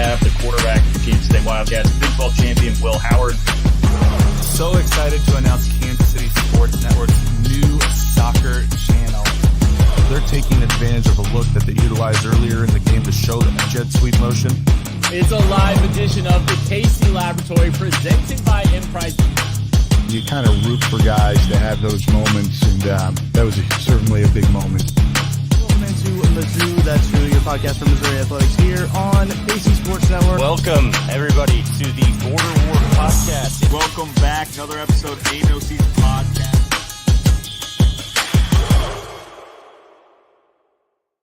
have the quarterback of the Kansas State Wildcats, Big 12 champion Will Howard. So excited to announce Kansas City Sports Network's new soccer channel. They're taking advantage of a look that they utilized earlier in the game to show the jet sweep motion. It's a live edition of the Casey Laboratory presented by Emprise. You kind of root for guys to have those moments, and that was certainly a big moment. Welcome into Mizzou, That's True, your podcast from Missouri Athletics here on Casey Sports Network. Welcome, everybody, to the Border War Podcast. Welcome back. Another episode of Ain't No Season Podcast.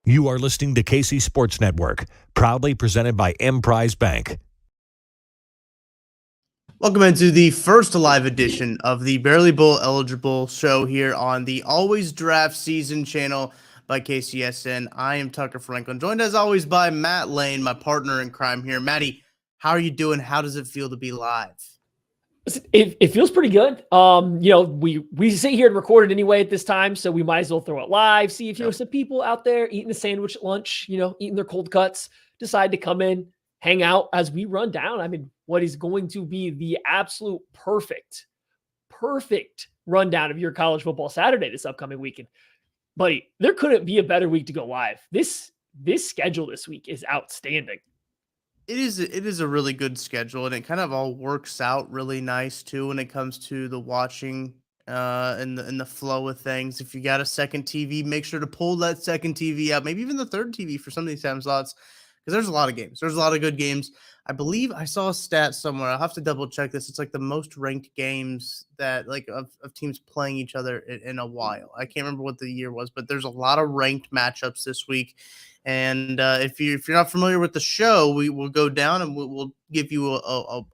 You are listening to Casey Sports Network, proudly presented by Emprise Bank. Welcome into the first live edition of the Barely Bowl eligible show here on the Always Draft Season channel by KCSN. I am Tucker Franklin, joined as always by Matt Lane, my partner in crime here. Matty, how are you doing? How does it feel to be live? It feels pretty good. We sit here and record it anyway at this time, so we might as well throw it live. See if some people out there eating a sandwich at lunch, eating their cold cuts, decide to come in, hang out as we run down. I mean, what is going to be the absolute perfect rundown of your college football Saturday this upcoming weekend. Buddy, there couldn't be a better week to go live. This schedule this week is outstanding. It is a really good schedule, and it kind of all works out really nice too when it comes to the watching and the flow of things. If you got a second TV, make sure to pull that second TV out, maybe even the third TV for some of these time slots, because there's a lot of games. There's a lot of good games. I believe I saw a stat somewhere. I'll have to double check this. It's like the most ranked games that of teams playing each other in a while. I can't remember what the year was, but there's a lot of ranked matchups this week. And if you're not familiar with the show, we will go down and we'll give you a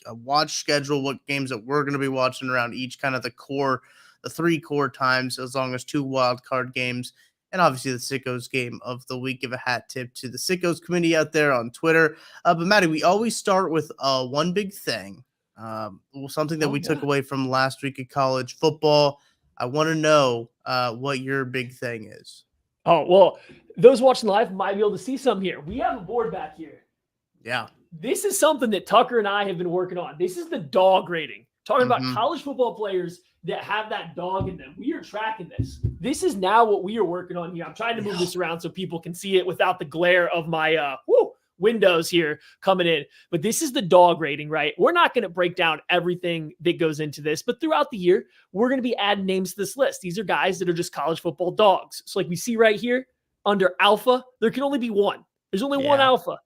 watch schedule, what games that we're going to be watching around each kind of the three core times, as long as 2 wild card games. And obviously the Sickos game of the week. Give a hat tip to the Sickos committee out there on Twitter. But Matty, we always start with one big thing, something that we took away from last week of college football. I want to know what your big thing is. Oh, well, those watching live might be able to see some here. We have a board back here. Yeah. This is something that Tucker and I have been working on. This is the dog rating. Talking about college football players that have that dog in them. We are tracking this. This is now what we are working on here. I'm trying to move this around so people can see it without the glare of my windows here coming in. But this is the dog rating, right? We're not going to break down everything that goes into this, but throughout the year, we're going to be adding names to this list. These are guys that are just college football dogs. So like we see right here under alpha, there can only be one. There's only one alpha.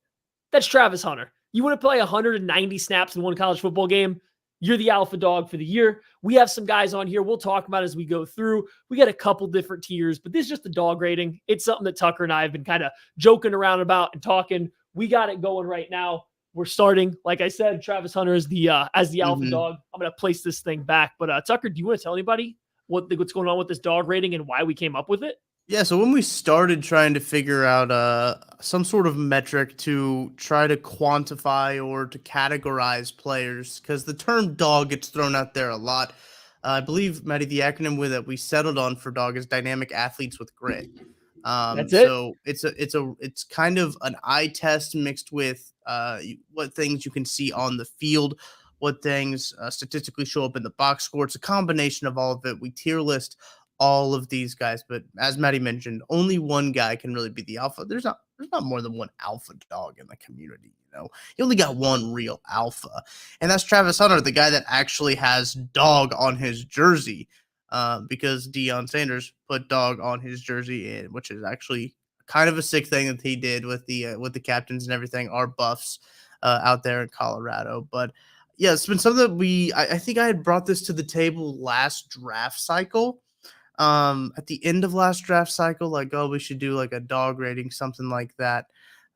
That's Travis Hunter. You want to play 190 snaps in one college football game? You're the alpha dog for the year. We have some guys on here we'll talk about as we go through. We got a couple different tiers, but this is just the dog rating. It's something that Tucker and I have been kind of joking around about and talking. We got it going right now. We're starting, like I said, Travis Hunter is as the alpha dog. I'm going to place this thing back. But Tucker, do you want to tell anybody what's going on with this dog rating and why we came up with it? Yeah, so when we started trying to figure out some sort of metric to try to quantify or to categorize players, because the term dog gets thrown out there a lot. I believe, Matty, the acronym that we settled on for dog is dynamic athletes with grit. That's it. So it's kind of an eye test mixed with what things you can see on the field, what things statistically show up in the box score. It's a combination of all of it. We tier list all of these guys, but as Matty mentioned, only one guy can really be the alpha. There's not more than one alpha dog in the community. You only got one real alpha, and that's Travis Hunter, the guy that actually has dog on his jersey, because Deion Sanders put dog on his jersey, which is actually kind of a sick thing that he did with the captains and everything, our buffs out there in Colorado. But yeah, it's been something that I think I had brought this to the table last draft cycle. At the end of last draft cycle, we should do like a dog rating, something like that.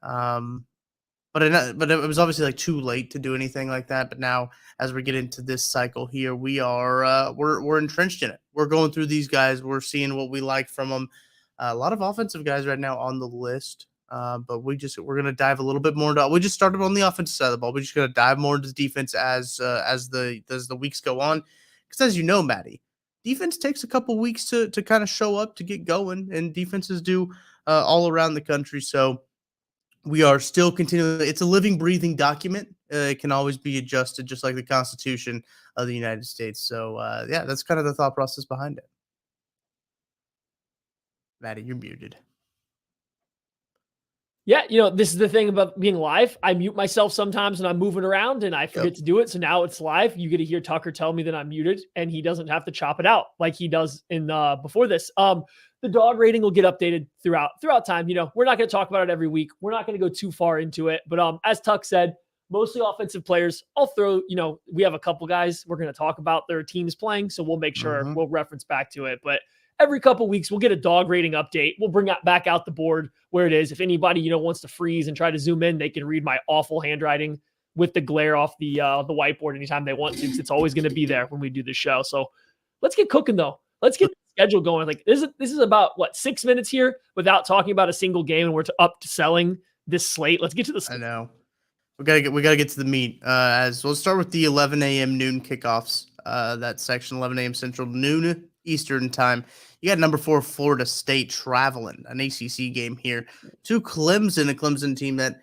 But it was obviously too late to do anything like that. But now, as we get into this cycle here, we are we're entrenched in it. We're going through these guys. We're seeing what we like from them. A lot of offensive guys right now on the list. But we're going to dive a little bit more into. We just started on the offensive side of the ball. We're just going to dive more into the defense as the weeks go on. Because as you know, Matty, defense takes a couple weeks to kind of show up, to get going, and defenses do all around the country. So we are still continuing. It's a living, breathing document. It can always be adjusted, just like the Constitution of the United States. So, yeah, that's kind of the thought process behind it. Maddie, you're muted. Yeah, this is the thing about being live. I mute myself sometimes when I'm moving around and I forget to do it. So now it's live. You get to hear Tucker tell me that I'm muted and he doesn't have to chop it out like he does in before this. The dog rating will get updated throughout time. We're not going to talk about it every week. We're not going to go too far into it. But as Tuck said, mostly offensive players. I'll throw, we have a couple guys we're going to talk about their teams playing. So we'll make sure we'll reference back to it. But every couple weeks, we'll get a dog rating update. We'll bring back out the board where it is. If anybody, wants to freeze and try to zoom in, they can read my awful handwriting with the glare off the whiteboard anytime they want to, because it's always going to be there when we do the show. So let's get cooking, though. Let's get the schedule going. Like this is about 6 minutes here without talking about a single game, and we're up to selling this slate. Let's get to the slate. I know. We gotta get to the meat. As we'll start with the 11 a.m. noon kickoffs. That section, 11 a.m. Central, noon Eastern time. You got number 4 Florida State traveling, an ACC game here to Clemson, a Clemson team that,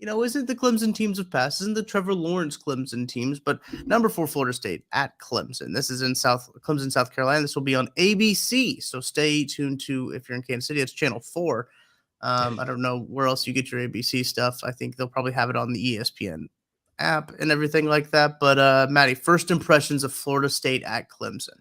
isn't the Clemson teams of past, isn't the Trevor Lawrence Clemson teams, but number 4 Florida State at Clemson. This is in Clemson, South Carolina. This will be on ABC, so stay tuned to, if you're in Kansas City, it's Channel 4. I don't know where else you get your ABC stuff. I think they'll probably have it on the ESPN app and everything like that. But Maddie, first impressions of Florida State at Clemson.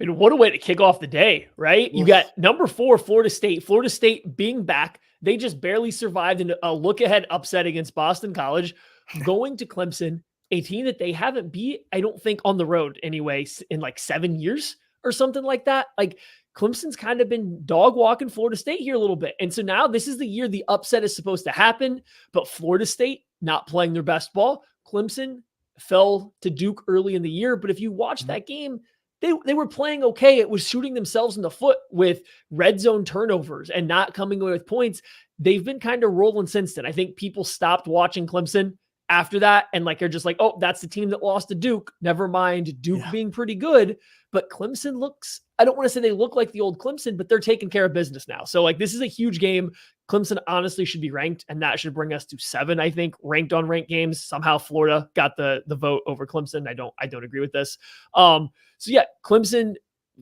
I mean, what a way to kick off the day, right? You got number 4, Florida State being back. They just barely survived in a look-ahead upset against Boston College, going to Clemson, a team that they haven't beat, I don't think, on the road anyway, in 7 years or something like that. Like, Clemson's kind of been dog walking Florida State here a little bit. And so now this is the year the upset is supposed to happen, but Florida State not playing their best ball. Clemson fell to Duke early in the year, but if you watch that game, they were playing okay. It was shooting themselves in the foot with red zone turnovers and not coming away with points. They've been kind of rolling since then. I think people stopped watching Clemson after that and they're just like, oh, that's the team that lost to Duke. Never mind Duke being pretty good. But Clemson looks, I don't want to say they look like the old Clemson, but they're taking care of business now. So this is a huge game. Clemson honestly should be ranked, and that should bring us to 7, I think, ranked on ranked games. Somehow Florida got the vote over Clemson. I don't agree with this. So yeah, Clemson,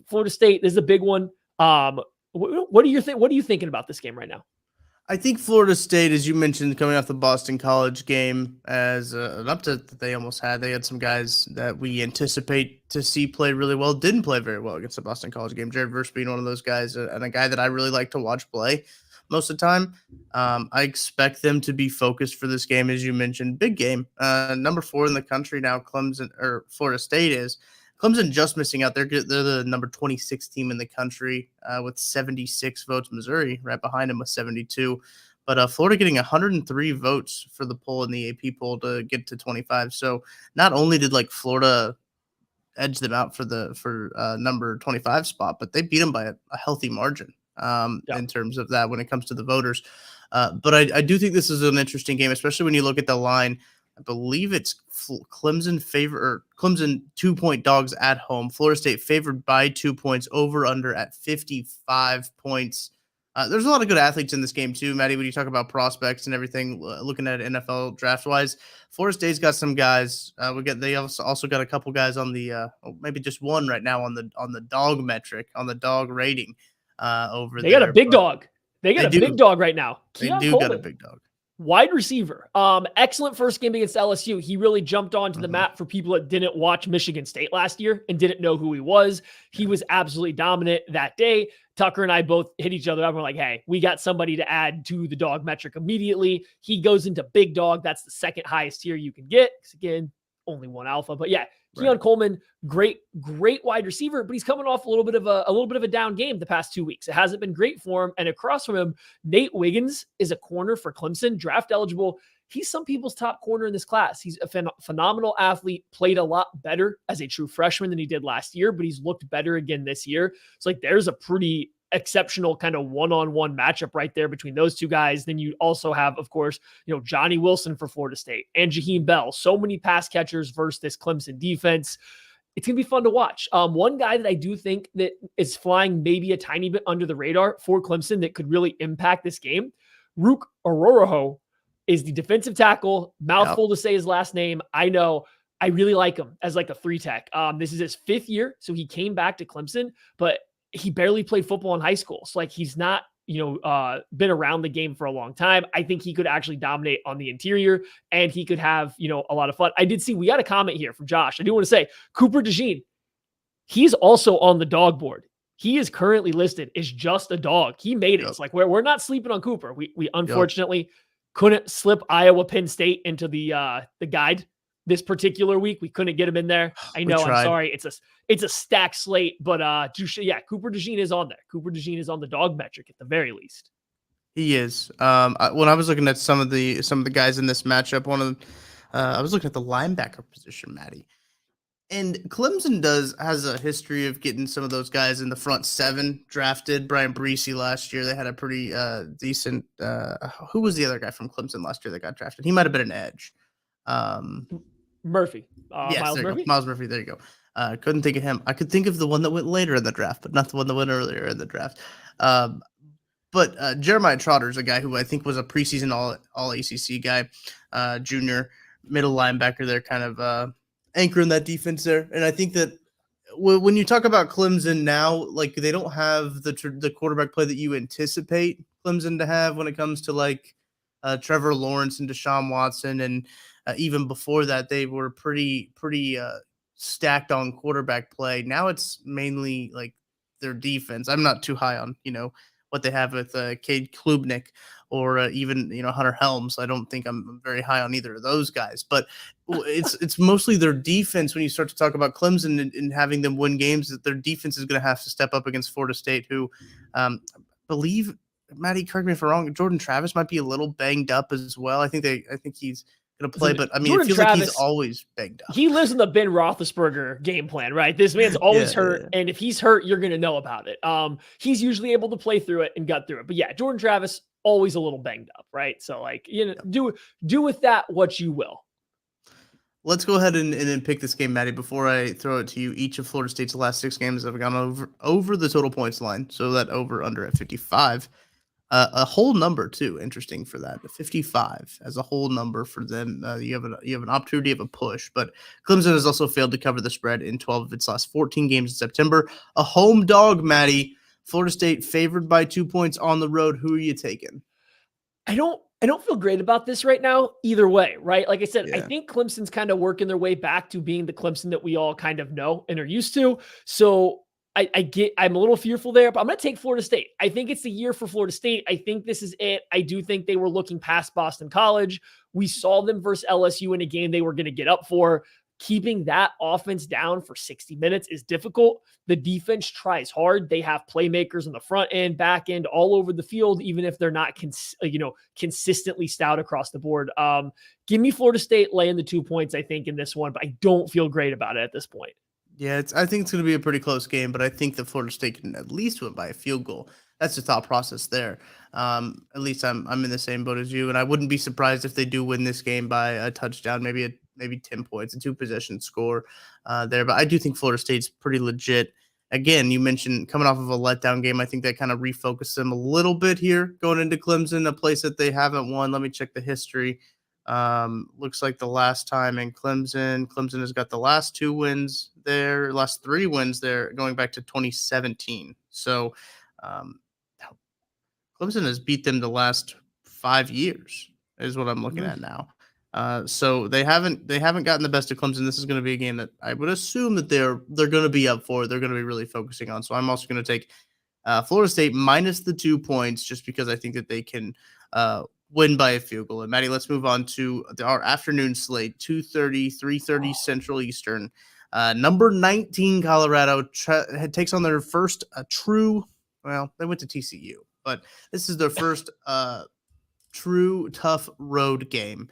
Florida State, this is a big one. What are you thinking about this game right now? I think Florida State, as you mentioned, coming off the Boston College game, as an upset that they almost had. They had some guys that we anticipate to see play really well, didn't play very well against the Boston College game. Jared Verse being one of those guys, and a guy that I really like to watch play most of the time. I expect them to be focused for this game, as you mentioned. Big game. Number 4 in the country now, Florida State is. Clemson just missing out. They're the number 26 team in the country with 76 votes. Missouri right behind them with 72. But Florida getting 103 votes for the poll in the AP poll to get to 25. So not only did Florida edge them out for number 25 spot, but they beat them by a healthy margin in terms of that when it comes to the voters. But I do think this is an interesting game, especially when you look at the line. I believe it's Clemson 2-point dogs at home. Florida State favored by 2 points, over under at 55 points. There's a lot of good athletes in this game too, Maddie. When you talk about prospects and everything, looking at NFL draft wise, Florida State's got some guys. They also got a couple guys on the maybe just one right now on the dog metric, on the dog rating over there. They got a big dog. They got a big dog right now. They do got a big dog. Wide receiver. Excellent first game against LSU. He really jumped onto the map for people that didn't watch Michigan State last year and didn't know who he was. He was absolutely dominant that day. Tucker and I both hit each other up. We're like, hey, we got somebody to add to the dog metric immediately. He goes into big dog. That's the second highest tier you can get. Because again, only one alpha. But yeah, Keon Coleman, great wide receiver, but he's coming off a little bit of a down game the past 2 weeks. It hasn't been great for him. And across from him, Nate Wiggins is a corner for Clemson, draft eligible. He's some people's top corner in this class. He's a phenomenal athlete, played a lot better as a true freshman than he did last year, but he's looked better again this year. It's there's a pretty exceptional kind of one-on-one matchup right there between those two guys. Then you also have, of course, Johnny Wilson for Florida State and Jaheim Bell. So many pass catchers versus this Clemson defense. It's going to be fun to watch. One guy that I do think that is flying maybe a tiny bit under the radar for Clemson that could really impact this game, Rook Ororoho is the defensive tackle. Mouthful to say his last name. I know. I really like him as like a 3-tech. This is his 5th year, so he came back to Clemson, but he barely played football in high school. So like he's not, been around the game for a long time. I think he could actually dominate on the interior, and he could have, a lot of fun. I did see, we got a comment here from Josh. I do want to say Cooper DeJean, he's also on the dog board. He is currently listed as just a dog. He made it. It's like we're not sleeping on Cooper. We unfortunately couldn't slip Iowa Penn State into the guide this particular week. We couldn't get him in there. I know. I'm sorry. It's a stacked slate, but Cooper DeJean is on there. Cooper DeJean is on the dog metric at the very least. He is. When I was looking at some of the guys in this matchup, I was looking at the linebacker position, Maddie. And Clemson has a history of getting some of those guys in the front 7 drafted. Brian Breesy last year, they had a pretty decent. Who was the other guy from Clemson last year that got drafted? He might have been an edge. Murphy. Yes, Miles Murphy. Miles Murphy. There you go. Couldn't think of him. I could think of the one that went later in the draft, but not the one that went earlier in the draft. But Jeremiah Trotter is a guy who I think was a preseason all ACC guy, junior middle linebacker. They're kind of anchoring that defense there, and I think that when you talk about Clemson now, like they don't have the quarterback play that you anticipate Clemson to have when it comes to like Trevor Lawrence and Deshaun Watson, and even before that, they were pretty stacked on quarterback play. Now it's mainly like their defense. I'm not too high on what they have with Cade Klubnik or even Hunter Helms. I don't think I'm very high on either of those guys. But it's mostly their defense. When you start to talk about Clemson and having them win games, that their defense is going to have to step up against Florida State, who believe. Maddie, correct me if I'm wrong. Jordan Travis might be a little banged up as well. I think he's going to play, but I mean, Jordan it feels Travis, like he's always banged up. He lives in the Ben Roethlisberger game plan, right? This man's always hurt, and if he's hurt, you're going to know about it. He's usually able to play through it and gut through it. But yeah, Jordan Travis always a little banged up, right? So like, do with that what you will. Let's go ahead and pick this game, Maddie. Before I throw it to you, each of Florida State's last 6 games have gone over the total points line, so that over under at 55. A whole number too. Interesting for that. 55 as a whole number for them. You have an opportunity of a push, but Clemson has also failed to cover the spread in 12 of its last 14 games in September. A home dog, Maddie. Florida State favored by 2 points on the road. Who are you taking? I don't feel great about this right now either way, right? Like I said, I think Clemson's kind of working their way back to being the Clemson that we all kind of know and are used to. So I'm a little fearful there, but I'm going to take Florida State. I think it's the year for Florida State. I think this is it. I do think they were looking past Boston College. We saw them versus LSU in a game they were going to get up for. Keeping that offense down for 60 minutes is difficult. The defense tries hard. They have playmakers on the front end, back end, all over the field, even if they're not consistently stout across the board. Give me Florida State laying the 2 points, I think, in this one, but I don't feel great about it at this point. Yeah, I think it's going to be a pretty close game, but I think that Florida State can at least win by a field goal. That's the thought process there. At least I'm in the same boat as you, and I wouldn't be surprised if they do win this game by a touchdown, maybe 10 points, a 2-possession score there. But I do think Florida State's pretty legit. Again, you mentioned coming off of a letdown game. I think that kind of refocused them a little bit here going into Clemson, a place that they haven't won. Let me check the history. Looks like the last time in Clemson has got the last 2 wins there, last 3 wins there, going back to 2017. So Clemson has beat them the last 5 years is what I'm looking at now. So they haven't gotten the best of Clemson. This is going to be a game that I would assume that they're going to be up for. They're going to be really focusing on. So I'm also going to take Florida State minus the 2 points, just because I think that they can win by a field goal. And Maddie, let's move on to our afternoon slate, 2:30, 3:30 Central Eastern. Number 19 Colorado takes on their first true. Well, they went to TCU, but this is their first true tough road game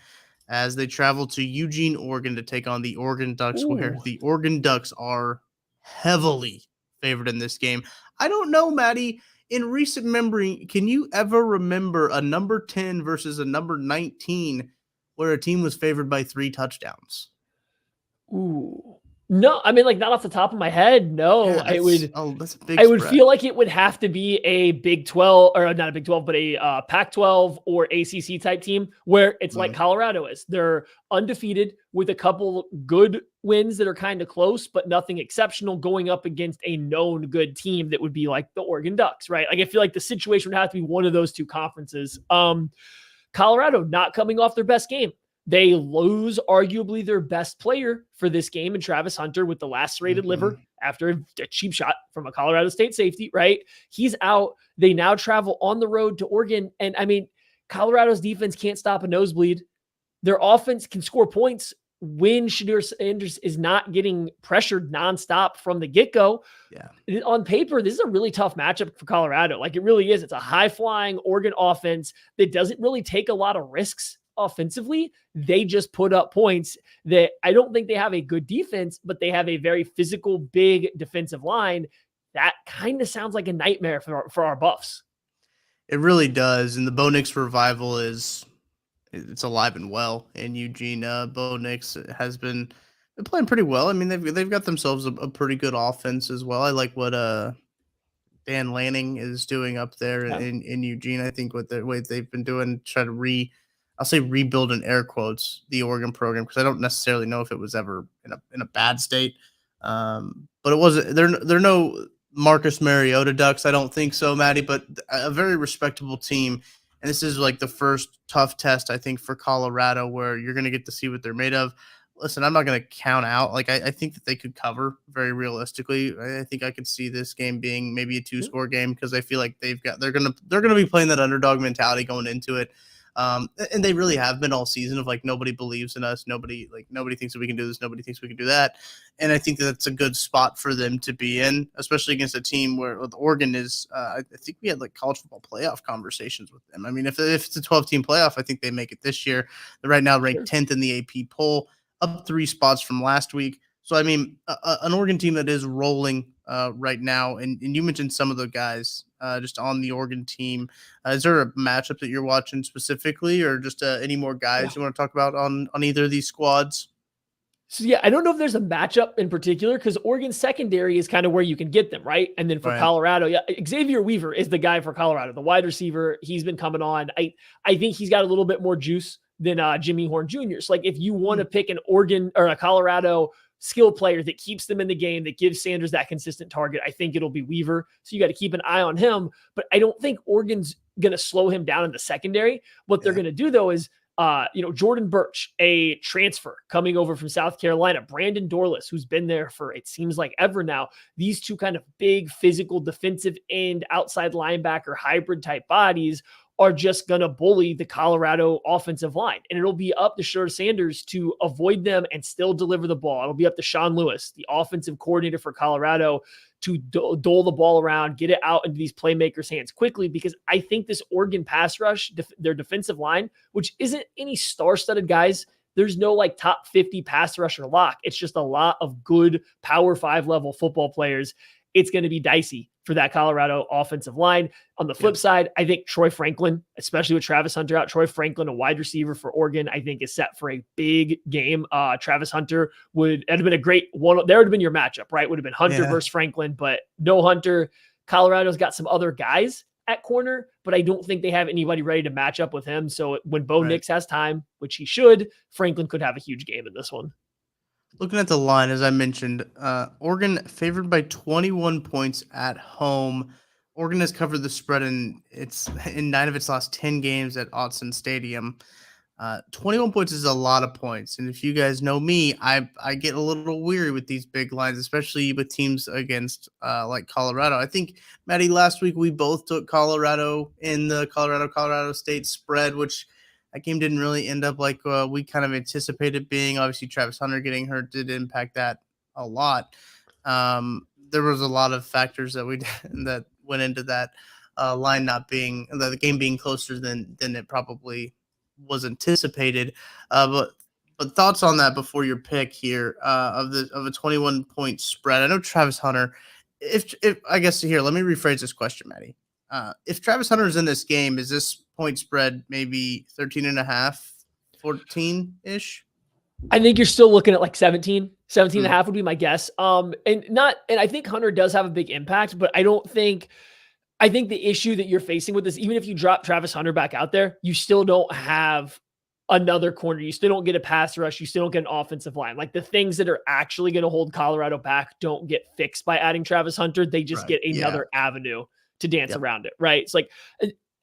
as they travel to Eugene, Oregon to take on the Oregon Ducks, where the Oregon Ducks are heavily favored in this game. I don't know, Maddie. In recent memory, can you ever remember a number 10 versus a number 19 where a team was favored by 3 touchdowns? Ooh, No, I mean, like, not off the top of my head. No, Yeah, that's a big I would spread. feel like it would have to be a Big 12 or not a Big 12, but a Pac-12 or ACC type team where it's like Colorado is. They're undefeated with a couple good wins that are kind of close, but nothing exceptional going up against a known good team that would be like the Oregon Ducks, right? Like I feel like the situation would have to be one of those two conferences. Colorado not coming off their best game. They lose arguably their best player for this game in Travis Hunter with the lacerated liver after a cheap shot from a Colorado State safety, right? He's out. They now travel on the road to Oregon. And I mean, Colorado's defense can't stop a nosebleed. Their offense can score points when Shedeur Sanders is not getting pressured nonstop from the get-go. Yeah. On paper, this is a really tough matchup for Colorado. Like it really is. It's a high-flying Oregon offense that doesn't really take a lot of risks offensively. They just put up points that I don't think they have a good defense, but they have a very physical, big defensive line. That kind of sounds like a nightmare for our Buffs. It really does. And the Bo Nix revival it's alive and well in Eugene. Bo Nix has been playing pretty well. I mean, they've got themselves a pretty good offense as well. I like what Dan Lanning is doing up there in Eugene. I think what the way they've been doing, try to I'll say rebuild in air quotes the Oregon program, because I don't necessarily know if it was ever in a bad state. But it wasn't. They're no Marcus Mariota Ducks. I don't think so, Maddie. But a very respectable team. And this is like the first tough test, I think, for Colorado, where you're going to get to see what they're made of. Listen, I'm not going to count out. Like I think that they could cover very realistically. I think I could see this game being maybe a 2-score game, because I feel like they're gonna be playing that underdog mentality going into it. And they really have been all season of like, nobody believes in us. Nobody thinks that we can do this. Nobody thinks we can do that. And I think that's a good spot for them to be in, especially against a team where with Oregon is, I think we had like college football playoff conversations with them. I mean, if it's a 12-team playoff, I think they make it this year. They're right now ranked 10th in the AP poll, up 3 spots from last week. So, I mean, an Oregon team that is rolling right now. And you mentioned some of the guys just on the Oregon team. Is there a matchup that you're watching specifically, or just any more guys you want to talk about on either of these squads? So, yeah, I don't know if there's a matchup in particular, because Oregon's secondary is kind of where you can get them, right? And then for Colorado, Xavier Weaver is the guy for Colorado, the wide receiver. He's been coming on. I think he's got a little bit more juice than Jimmy Horn Jr. So, like, if you want to pick an Oregon or a Colorado skill player that keeps them in the game, that gives Sanders that consistent target, I think it'll be Weaver. So you got to keep an eye on him. But I don't think Oregon's going to slow him down in the secondary. What they're going to do, though, is Jordan Birch, a transfer coming over from South Carolina, Brandon Dorless, who's been there for, it seems like, ever now. These two kind of big physical defensive end, outside linebacker, hybrid type bodies are just going to bully the Colorado offensive line. And it'll be up to Shedeur Sanders to avoid them and still deliver the ball. It'll be up to Sean Lewis, the offensive coordinator for Colorado, to dole the ball around, get it out into these playmakers' hands quickly, because I think this Oregon pass rush, their defensive line, which isn't any star-studded guys, there's no like top 50 pass rusher lock. It's just a lot of good Power 5 level football players. It's going to be dicey for that Colorado offensive line. On the flip side, I think Troy Franklin, especially with Travis Hunter out, Troy Franklin, a wide receiver for Oregon, I think is set for a big game. Travis Hunter it'd have been a great one. There would have been your matchup, right? Would have been Hunter versus Franklin, but no Hunter. Colorado's got some other guys at corner, but I don't think they have anybody ready to match up with him. So when Bo Nix has time, which he should, Franklin could have a huge game in this one. Looking at the line, as I mentioned, Oregon favored by 21 points at home. Oregon has covered the spread in 9 of its last 10 games at Autzen Stadium. 21 points is a lot of points. And if you guys know me, I get a little weary with these big lines, especially with teams against like Colorado. I think, Maddie, last week we both took Colorado in the Colorado State spread, which that game didn't really end up like we kind of anticipated being. Obviously, Travis Hunter getting hurt did impact that a lot. There was a lot of factors that went into that line not being, the game being closer than it probably was anticipated. But thoughts on that before your pick here of a 21-point spread. I know Travis Hunter. If I guess here, let me rephrase this question, Maddie. If Travis Hunter is in this game, is this point spread maybe 13.5, 14-ish? I think you're still looking at like 17. 17 and a half would be my guess. And I think Hunter does have a big impact, but I think the issue that you're facing with this, even if you drop Travis Hunter back out there, you still don't have another corner. You still don't get a pass rush. You still don't get an offensive line. Like the things that are actually going to hold Colorado back don't get fixed by adding Travis Hunter. They just get another avenue to dance around it. Right. It's like,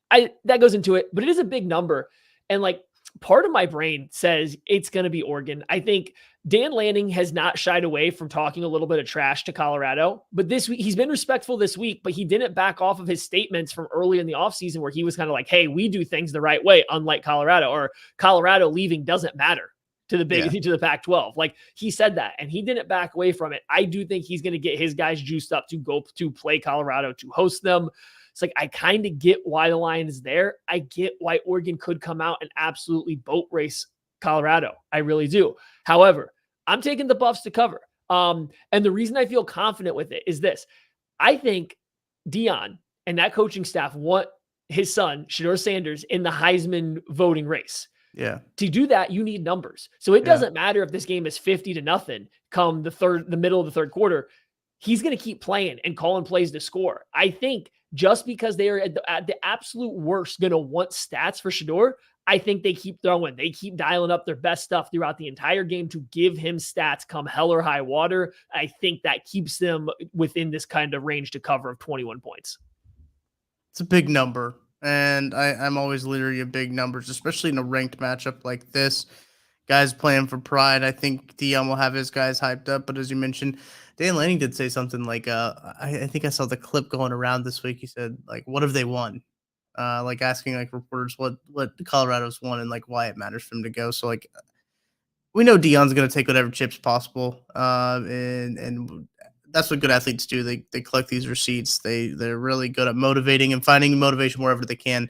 that goes into it, but it is a big number. And like part of my brain says it's going to be Oregon. I think Dan Lanning has not shied away from talking a little bit of trash to Colorado, but this week he's been respectful this week, but he didn't back off of his statements from early in the offseason where he was kind of like, hey, we do things the right way, unlike Colorado, or Colorado leaving doesn't matter to the to the Pac-12. Like he said that, and he didn't back away from it. I do think he's going to get his guys juiced up to go to play Colorado, to host them. It's like, I kind of get why the line is there. I get why Oregon could come out and absolutely boat race Colorado. I really do. However, I'm taking the Buffs to cover. And the reason I feel confident with it is this. I think Deion and that coaching staff want his son, Shedeur Sanders, in the Heisman voting race. Yeah. To do that, you need numbers. So it doesn't matter if this game is 50-0 come the middle of the third quarter. He's going to keep playing and calling plays to score. I think just because they are at the absolute worst going to want stats for Shedeur, I think they keep throwing. They keep dialing up their best stuff throughout the entire game to give him stats come hell or high water. I think that keeps them within this kind of range to cover of 21 points. It's a big number, and I'm always leery of big numbers, especially in a ranked matchup like this. Guys playing for pride. I think Deion will have his guys hyped up, but as you mentioned, Dan Lanning did say something like, I think I saw the clip going around this week. He said, like, what have they won? Like asking like reporters what Colorado's won and like why it matters for them to go. So like we know Deion's going to take whatever chips possible, and that's what good athletes do. They collect these receipts. They're really good at motivating and finding motivation wherever they can.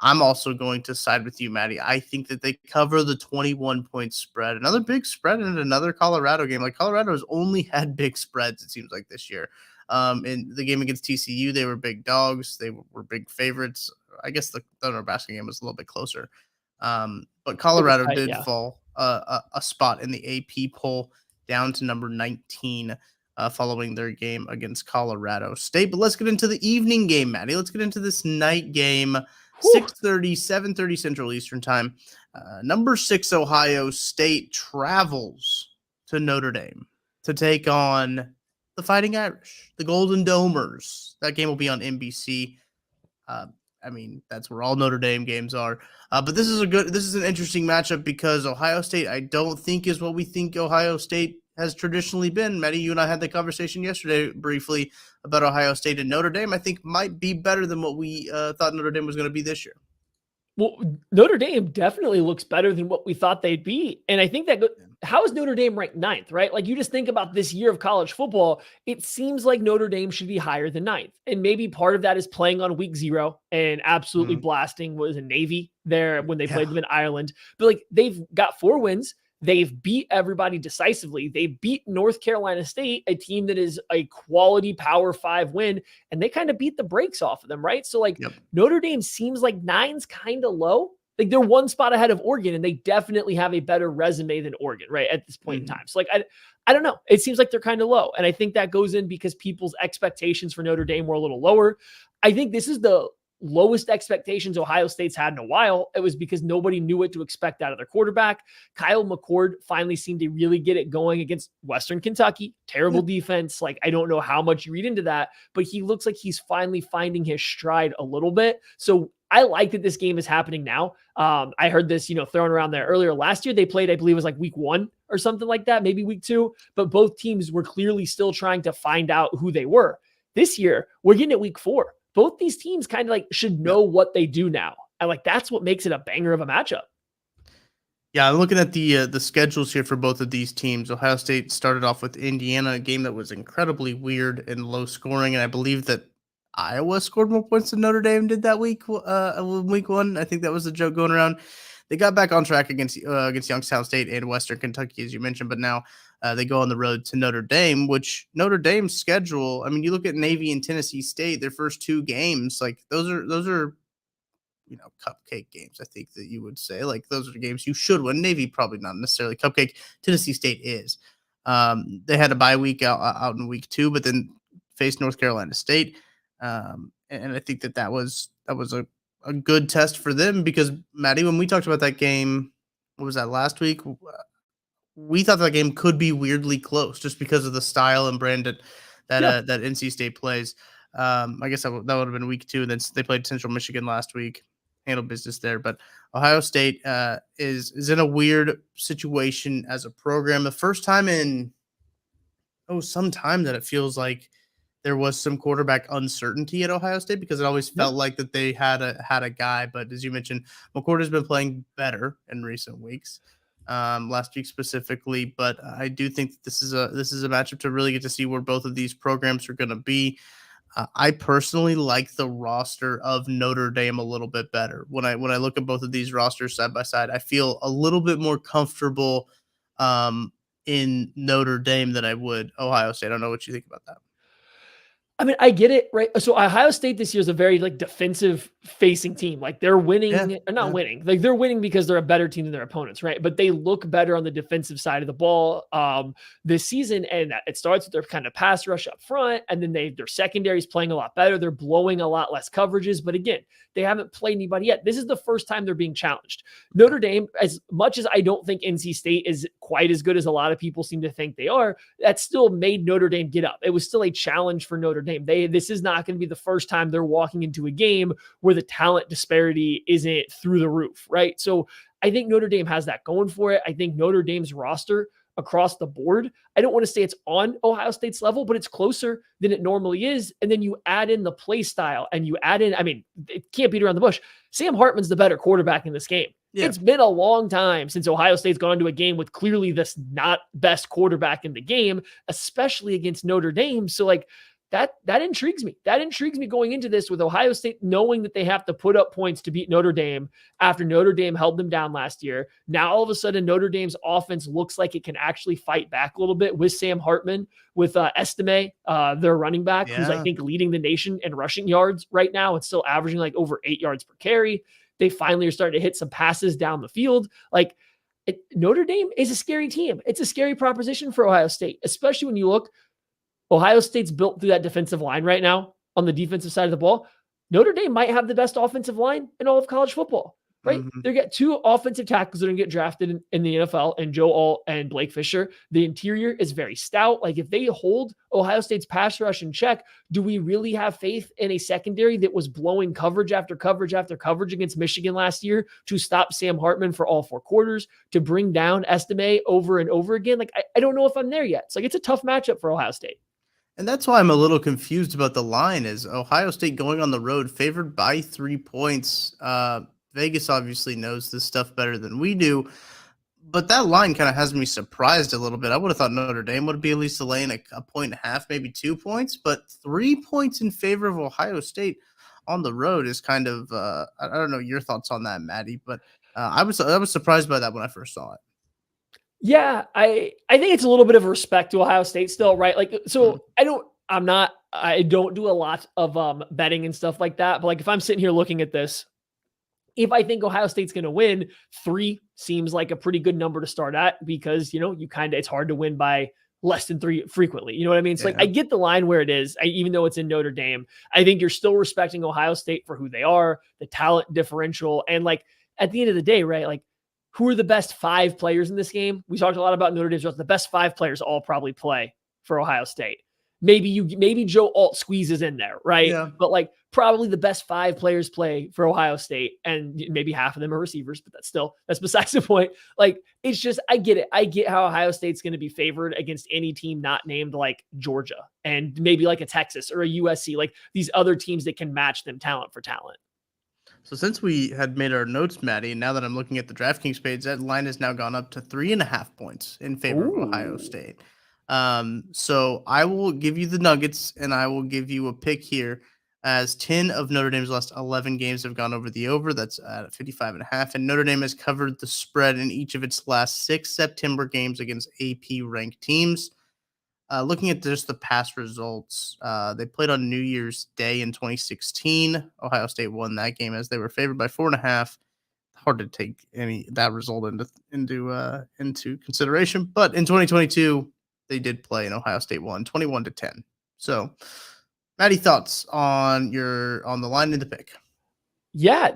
I'm also going to side with you, Maddie. I think that they cover the 21-point spread. Another big spread in another Colorado game. Like Colorado has only had big spreads, it seems like, this year. In the game against TCU, they were big dogs. They were big favorites. I guess the Nebraska game was a little bit closer. But Colorado did fall a spot in the AP poll down to number 19 following their game against Colorado State. But let's get into the evening game, Maddie. Let's get into this night game. 6:30, 7:30 Central Eastern Time. Number 6 Ohio State travels to Notre Dame to take on the Fighting Irish, the Golden Domers. That game will be on NBC. I mean, that's where all Notre Dame games are. But this is an interesting matchup because Ohio State, I don't think, is what we think Ohio State has traditionally been. Maddie, you and I had the conversation yesterday briefly about Ohio State, and Notre Dame, I think, might be better than what we thought Notre Dame was going to be this year. Well, Notre Dame definitely looks better than what we thought they'd be. And I think that how is Notre Dame ranked 9th, right? Like you just think about this year of college football, it seems like Notre Dame should be higher than 9th. And maybe part of that is playing on week 0 and absolutely blasting what was a Navy there when they played them in Ireland. But like they've got 4 wins. They've beat everybody decisively. They beat North Carolina State, a team that is a quality Power 5 win, and they kind of beat the brakes off of them, right? So like Notre Dame seems like 9's kind of low. Like they're 1 spot ahead of Oregon, and they definitely have a better resume than Oregon, right, at this point in time. So like I don't know. It seems like they're kind of low, and I think that goes in because people's expectations for Notre Dame were a little lower. I think this is the lowest expectations Ohio State's had in a while. It was because nobody knew what to expect out of their quarterback. Kyle McCord finally seemed to really get it going against Western Kentucky. Terrible defense. Like, I don't know how much you read into that, but he looks like he's finally finding his stride a little bit. So I like that this game is happening now. I heard this, thrown around there earlier. Last year they played, I believe it was like week 1 or something like that, maybe week 2, but both teams were clearly still trying to find out who they were. This year, we're getting at week 4. Both these teams kind of like should know what they do now. And like, that's what makes it a banger of a matchup. Yeah, I'm looking at the schedules here for both of these teams. Ohio State started off with Indiana, a game that was incredibly weird and low scoring. And I believe that Iowa scored more points than Notre Dame did that week 1. I think that was the joke going around. They got back on track against Youngstown State and Western Kentucky, as you mentioned, but now they go on the road to Notre Dame, which Notre Dame's schedule, I mean, you look at Navy and Tennessee State, their first 2 games, like those are cupcake games, I think that you would say. Like those are the games you should win. Navy probably not necessarily cupcake. Tennessee State is. They had a bye week out in week 2, but then faced North Carolina State. And I think that was a good test for them because, Maddie, when we talked about that game, what was that, last week? We thought that game could be weirdly close just because of the style and brand that NC State plays. I guess that would have been week 2. And then they played Central Michigan last week, handled business there. But Ohio State is in a weird situation as a program. The first time in some time that it feels like there was some quarterback uncertainty at Ohio State because it always felt like that they had a guy. But as you mentioned, McCord has been playing better in recent weeks. Last week specifically, but I do think that this is a matchup to really get to see where both of these programs are going to be. I personally like the roster of Notre Dame a little bit better. When I look at both of these rosters side by side, I feel a little bit more comfortable in Notre Dame than I would Ohio State. I don't know what you think about that. I mean, I get it, right? So Ohio State this year is a very defensive facing team. Like they're winning, winning. Like they're winning because they're a better team than their opponents, right? But they look better on the defensive side of the ball this season, and it starts with their kind of pass rush up front, and then their secondary is playing a lot better. They're blowing a lot less coverages, but again, they haven't played anybody yet. This is the first time they're being challenged. Notre Dame, as much as I don't think NC State is quite as good as a lot of people seem to think they are, that still made Notre Dame get up. It was still a challenge for Notre Dame. This is not going to be the first time they're walking into a game where the talent disparity isn't through the roof, right? So I think Notre Dame has that going for it. I think Notre Dame's roster across the board, I don't want to say it's on Ohio State's level, but it's closer than it normally is. And then you add in the play style and you add in, I mean, it can't beat around the bush. Sam Hartman's the better quarterback in this game. Yeah. It's been a long time since Ohio State's gone to a game with clearly this not best quarterback in the game, especially against Notre Dame. So that intrigues me. That intrigues me going into this with Ohio State knowing that they have to put up points to beat Notre Dame after Notre Dame held them down last year. Now, all of a sudden, Notre Dame's offense looks like it can actually fight back a little bit with Sam Hartman, with Estime, their running back, who's I think leading the nation in rushing yards right now. It's still averaging over 8 yards per carry. They finally are starting to hit some passes down the field. Notre Dame is a scary team. It's a scary proposition for Ohio State, especially when you look. Ohio State's built through that defensive line right now on the defensive side of the ball. Notre Dame might have the best offensive line in all of college football, right? Mm-hmm. They got 2 offensive tackles that are going to get drafted in the NFL, and Joe Alt and Blake Fisher. The interior is very stout. If they hold Ohio State's pass rush in check, do we really have faith in a secondary that was blowing coverage after coverage after coverage against Michigan last year to stop Sam Hartman for all 4 quarters, to bring down Estime over and over again? I don't know if I'm there yet. It's a tough matchup for Ohio State. And that's why I'm a little confused about the line, is Ohio State going on the road favored by 3 points. Vegas obviously knows this stuff better than we do, but that line kind of has me surprised a little bit. I would have thought Notre Dame would be at least laying a 1.5, maybe 2 points, but 3 points in favor of Ohio State on the road is kind of I don't know your thoughts on that, Maddie, but I was surprised by that when I first saw it. Yeah, I think it's a little bit of respect to Ohio State still, right? I don't do a lot of betting and stuff like that. But if I'm sitting here looking at this, if I think Ohio State's going to win, 3 seems like a pretty good number to start at because, it's hard to win by less than 3 frequently. You know what I mean? So I get the line where it is, even though it's in Notre Dame. I think you're still respecting Ohio State for who they are, the talent differential. And at the end of the day, right? Who are the best 5 players in this game? We talked a lot about Notre Dame's. The best 5 players all probably play for Ohio State. Maybe Joe Alt squeezes in there, right? Yeah. But probably the best 5 players play for Ohio State, and maybe half of them are receivers, but that's besides the point. It's just, I get it. I get how Ohio State's going to be favored against any team not named Georgia and maybe a Texas or a USC, these other teams that can match them talent for talent. So since we had made our notes, Maddie, and now that I'm looking at the DraftKings page, that line has now gone up to 3.5 points in favor of Ohio State. So I will give you the Nuggets, and I will give you a pick here, as 10 of Notre Dame's last 11 games have gone over the over. That's at 55.5, and Notre Dame has covered the spread in each of its last 6 September games against AP-ranked teams. Looking at just the past results, they played on New Year's Day in 2016. Ohio State won that game as they were favored by 4.5. Hard to take that result into consideration. But in 2022, they did play, and Ohio State won 21-10. So, Maddie, thoughts on the line and the pick? Yeah,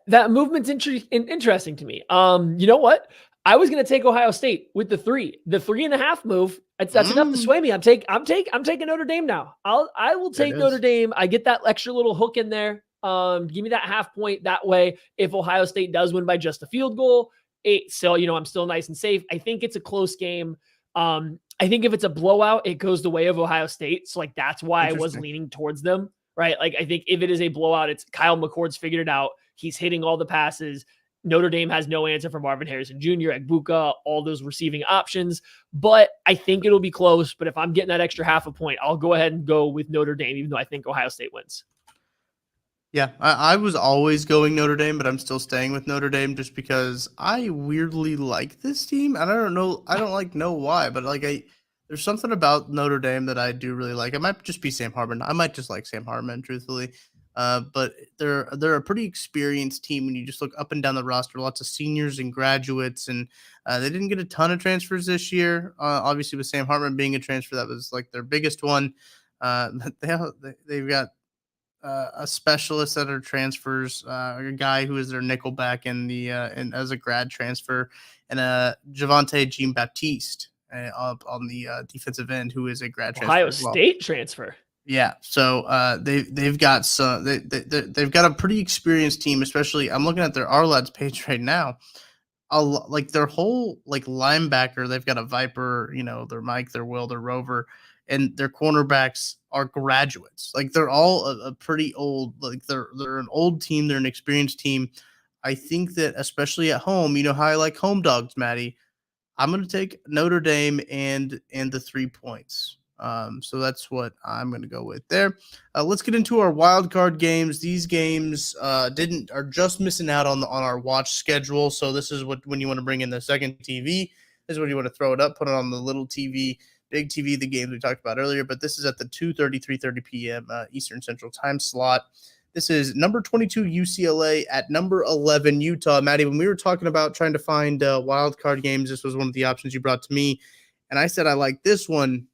that movement's interesting to me. You know what? I was going to take Ohio State with the 3.5 move. That's enough to sway me. I'm taking Notre Dame now. I will take Notre Dame. I get that extra little hook in there. Give me that half point. That way, if Ohio State does win by just a field goal, I'm still nice and safe. I think it's a close game. I think if it's a blowout, it goes the way of Ohio State. So that's why I was leaning towards them, right? I think if it is a blowout, it's Kyle McCord's figured it out. He's hitting all the passes. Notre Dame has no answer for Marvin Harrison Jr., Egbuka, all those receiving options. But I think it'll be close. But if I'm getting that extra half a point, I'll go ahead and go with Notre Dame, even though I think Ohio State wins. Yeah, I was always going Notre Dame, but I'm still staying with Notre Dame just because I weirdly like this team. And I don't know why, but there's something about Notre Dame that I do really like. It might just be Sam Hartman. I might just like Sam Hartman, truthfully. But they're a pretty experienced team when you just look up and down the roster. Lots of seniors and graduates, and they didn't get a ton of transfers this year. Obviously, with Sam Hartman being a transfer, that was their biggest one. They've got a specialist that are transfers, a guy who is their nickelback and as a grad transfer, and Javonte Jean-Baptiste up on the defensive end, who is a grad transfer. Ohio State transfer. Yeah, so they've got they've got a pretty experienced team. Especially, I'm looking at their R-Lads page right now. Their whole linebacker, they've got a Viper, their Mike, their Will, their Rover, and their cornerbacks are graduates. They're all a pretty old. They're an old team. They're an experienced team. I think that especially at home, how I like home dogs, Maddie. I'm going to take Notre Dame and the 3 points. So that's what I'm going to go with there. Let's get into our wild card games. These games are just missing out on our watch schedule. So this is when you want to bring in the second TV. This is when you want to throw it up, put it on the little TV, big TV, the games we talked about earlier. But this is at the 2:30, 3:30 p.m. Eastern Central Time slot. This is number 22 UCLA at number 11 Utah. Maddie, when we were talking about trying to find wild card games, this was one of the options you brought to me, and I said I like this one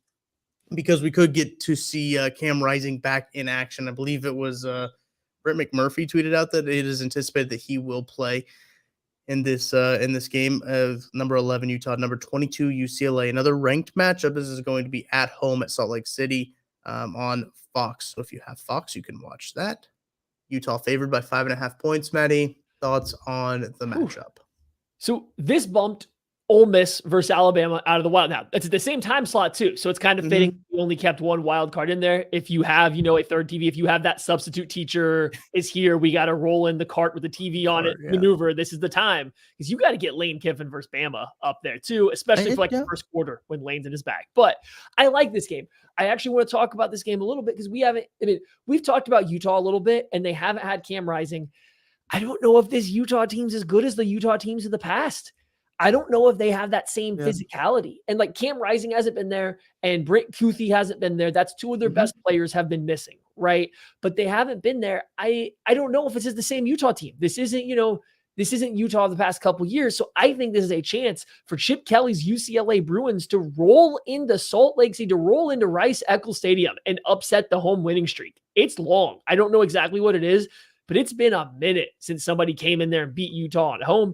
because we could get to see Cam Rising back in action. I believe it was Brett McMurphy tweeted out that it is anticipated that he will play in this game of number 11 Utah, number 22 UCLA. Another ranked matchup. This is going to be at home at Salt Lake City on Fox. So if you have Fox, you can watch that. Utah favored by 5.5 points. Maddie, thoughts on the matchup? So this bumped Ole Miss versus Alabama out of the wild. Now, it's at the same time slot too, so it's kind of fitting. You only kept one wild card in there. If you have, a third TV, if you have that substitute teacher is here, we got to roll in the cart with the TV on it, maneuver. This is the time because you got to get Lane Kiffin versus Bama up there too, especially for the first quarter when Lane's in his back. But I like this game. I actually want to talk about this game a little bit because we've talked about Utah a little bit and they haven't had Cam Rising. I don't know if this Utah team's as good as the Utah teams of the past. I don't know if they have that same physicality. And Cam Rising hasn't been there and Brent Kuthi hasn't been there. That's two of their best players have been missing, right? But they haven't been there. I don't know if it's the same Utah team. This isn't Utah the past couple years. So I think this is a chance for Chip Kelly's UCLA Bruins to roll into Salt Lake City, to roll into Rice-Eccles Stadium and upset the home winning streak. It's long. I don't know exactly what it is, but it's been a minute since somebody came in there and beat Utah at home.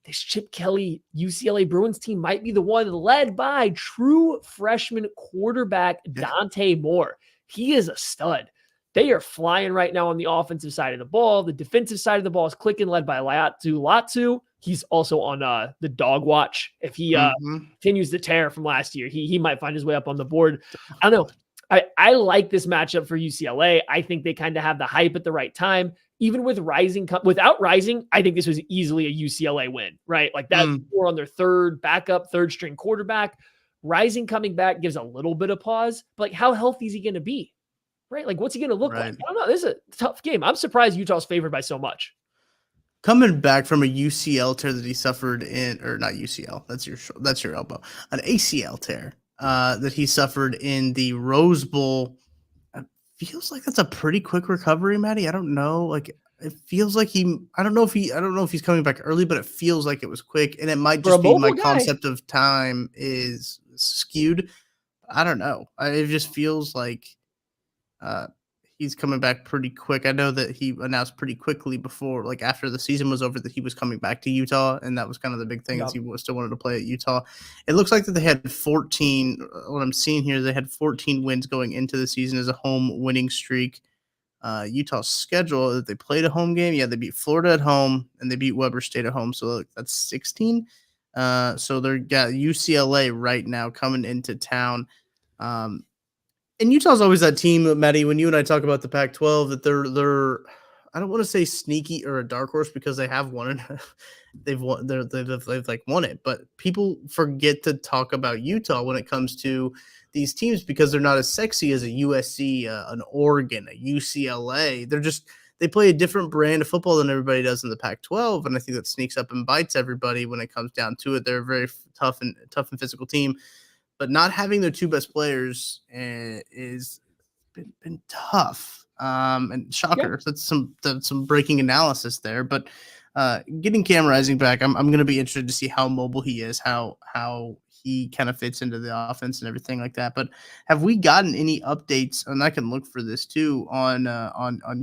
This Chip Kelly UCLA Bruins team might be the one led by true freshman quarterback Dante Moore. He is a stud. They are flying right now on the offensive side of the ball. The defensive side of the ball is clicking, led by Latu. He's also on the dog watch. If he continues to tear from last year, he might find his way up on the board. I don't know. I like this matchup for UCLA. I think they kind of have the hype at the right time. Even with without Rising, I think this was easily a UCLA win, right? That's more on their third string quarterback. Rising coming back gives a little bit of pause, but how healthy is he going to be, right? What's he going to look like? I don't know. This is a tough game. I'm surprised Utah's favored by so much. Coming back from a UCL tear that he suffered or not UCL, that's your elbow, an ACL tear that he suffered in the Rose Bowl. Feels like that's a pretty quick recovery, Maddie. I don't know. It feels like I don't know if he's coming back early, but it feels like it was quick. And it might just be my concept of time is skewed. I don't know. It just feels like he's coming back pretty quick. I know that he announced pretty quickly before, like after the season was over, that he was coming back to Utah, and that was kind of the big thing is he still wanted to play at Utah. It looks like that they had 14. What I'm seeing here, they had 14 wins going into the season as a home winning streak. Utah's schedule that they played a home game. Yeah, they beat Florida at home and they beat Weber State at home. So that's 16. So they've got UCLA right now coming into town. And Utah's always that team, Maddie, when you and I talk about the Pac-12, that they're I don't want to say sneaky or a dark horse because they have won it. They've like won it, but people forget to talk about Utah when it comes to these teams because they're not as sexy as a USC, an Oregon, a UCLA. They play a different brand of football than everybody does in the Pac-12, and I think that sneaks up and bites everybody when it comes down to it. They're a very tough and physical team. But not having their two best players is been tough. And shocker, that's some breaking analysis there. But getting Cam Rising back, I'm going to be interested to see how mobile he is, how he kind of fits into the offense and everything like that. But have we gotten any updates? And I can look for this too on